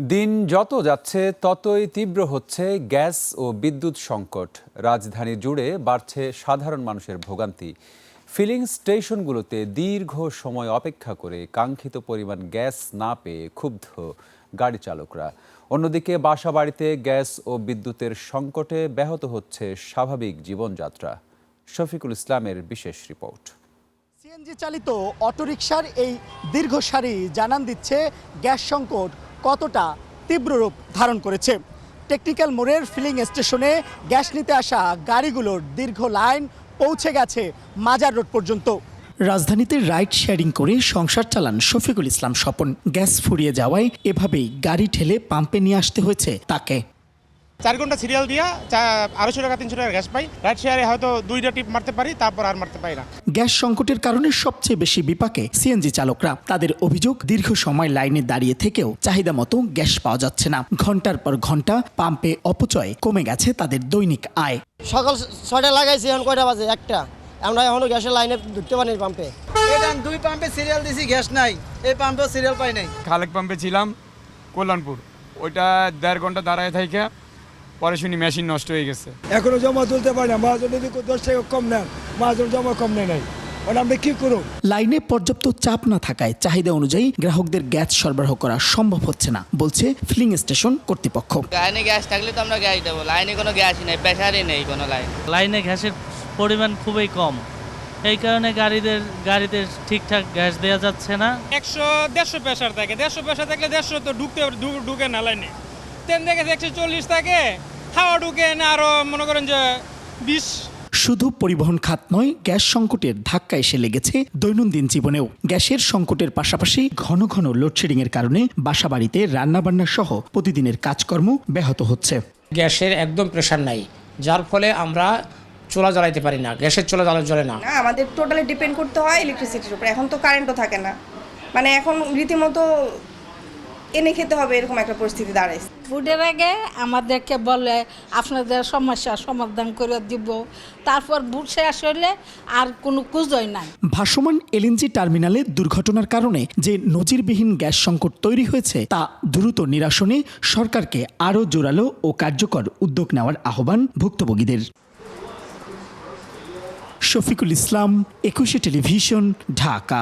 দিন যত যাচ্ছে ততই তীব্র হচ্ছে গ্যাস ও বিদ্যুৎ সংকট। রাজধানী জুড়ে বাড়ছে সাধারণ মানুষের ভোগান্তি। ফিলিং স্টেশনগুলোতে দীর্ঘ সময় অপেক্ষা করে কাঙ্ক্ষিত পরিমাণ গ্যাস না পেয়ে ক্ষুব্ধ গাড়ি চালকরা। অন্যদিকে বাসাবাড়িতে গ্যাস ও বিদ্যুতের সংকটে ব্যাহত হচ্ছে স্বাভাবিক জীবনযাত্রা। শফিকুল ইসলামের বিশেষ রিপোর্ট। সিএনজি চালিত অটোরিকশার এই দীর্ঘ সারি জানান দিচ্ছে গ্যাস সংকট কতটা তীব্র রূপ ধারণ করেছে। টেকনিক্যাল মোড়ের ফিলিং স্টেশনে গ্যাস নিতে আসা গাড়িগুলোর দীর্ঘ লাইন পৌঁছে গেছে মাজার রোড পর্যন্ত। রাজধানীতে রাইড শেয়ারিং করে সংসার চালান শফিকুল ইসলাম স্বপন। গ্যাস ফুরিয়ে যাওয়ায় এভাবেই গাড়ি ঠেলে পাম্পে নিয়ে আসতে হয়েছে তাকে। 4 ঘন্টা সিরিয়াল দিয়া 250 টাকা 300 টাকা গ্যাস পাই। রাইড শেয়ারে হয়তো 2টা টিপ মারতে পারি, তারপর আর মারতে পারি না। গ্যাস সংকটের কারণে সবচেয়ে বেশি বিপাকে সিএনজি চালকরা। তাদের অভিযোগ, দীর্ঘ সময় লাইনে দাঁড়িয়ে থেকেও চাহিদা মতো গ্যাস পাওয়া যাচ্ছে না। ঘন্টার পর ঘন্টা পাম্পে অপচয়, কমে গেছে তাদের দৈনিক আয়। সকাল 6টায় লাগাইছি, এখন কয়টা বাজে? 1টা। আমরা এখনো গ্যাসের লাইনে ঢুকতে পারিনি পাম্পে। এটা 2 পাম্পে সিরিয়াল দিছি, গ্যাস নাই। এই পাম্পেও সিরিয়াল পাই নাই। খালেক পাম্পে ছিলাম কল্যাণপুর, ওইটা 1.5 ঘন্টা দাঁড়ায় থাইকা পরে শুনি মেশিন নষ্ট হয়ে গেছে। এখনো জমা তুলতে পারি না। মহাজন যদি 10 টাকা কম নেন, মহাজন জমা কম নেয় নাই। আমরা কি করব? লাইনে পর্যাপ্ত চাপ না থাকায় চাহিদা অনুযায়ী গ্রাহকদের গ্যাস সরবরাহ করা সম্ভব হচ্ছে না, বলছে ফিলিং স্টেশন কর্তৃপক্ষ। লাইনে গ্যাস থাকলে তো আমরা গ্যাস দেবো, লাইনে কোনো গ্যাসই নেই, প্রেসারই নেই কোনো লাইনে গ্যাসের পরিমাণ খুবই কম, এই কারণে গাড়িদের ঠিকঠাক গ্যাস দেওয়া যাচ্ছে না। 100-150 প্রেসার থাকে, 150 প্রেসার থাকলে 150 তো ঢুকে না লাইনে। তেন দেখে 140 থাকে, হাওয়া ঢুকে না, আরো মনে করেন যে 20। শুধু পরিবহন খাত নয়, গ্যাস সংকটের ধাক্কা এসে লেগেছে দৈনন্দিন জীবনেও। গ্যাসের সংকটের পাশাপাশি ঘন ঘন লোডশেডিং এর কারণে বাসাবাড়িতে রান্নাবান্না সহ প্রতিদিনের কাজকর্ম ব্যাহত হচ্ছে। গ্যাসের একদম প্রেসার নাই, যার ফলে আমরা চুলা জ্বালাইতে পারি না, গ্যাসের চুলা জ্বলে না। আমাদের টোটালি ডিপেন্ড করতে হয় ইলেকট্রিসিটির উপর। এখন তো কারেন্টও থাকে না, মানে এখন রীতিমতো এনে খেতে হবে, এরকম একটা পরিস্থিতি দাঁড়াইছে। ফুডের আগে আমাদেরকে বলে আপনাদের সমস্যা সমাধান করে দিব, তারপর বুট শেষ হইলে আর কোনো কুজই নাই। ভাসমান এলএনজি টার্মিনালে দুর্ঘটনার কারণে যে নজিরবিহীন গ্যাস সংকট তৈরি হয়েছে তা দ্রুত নিরসনে সরকারকে আরও জোরালো ও কার্যকর উদ্যোগ নেওয়ার আহ্বান ভুক্তভোগীদের। শফিকুল ইসলাম, 21 টেলিভিশন, ঢাকা।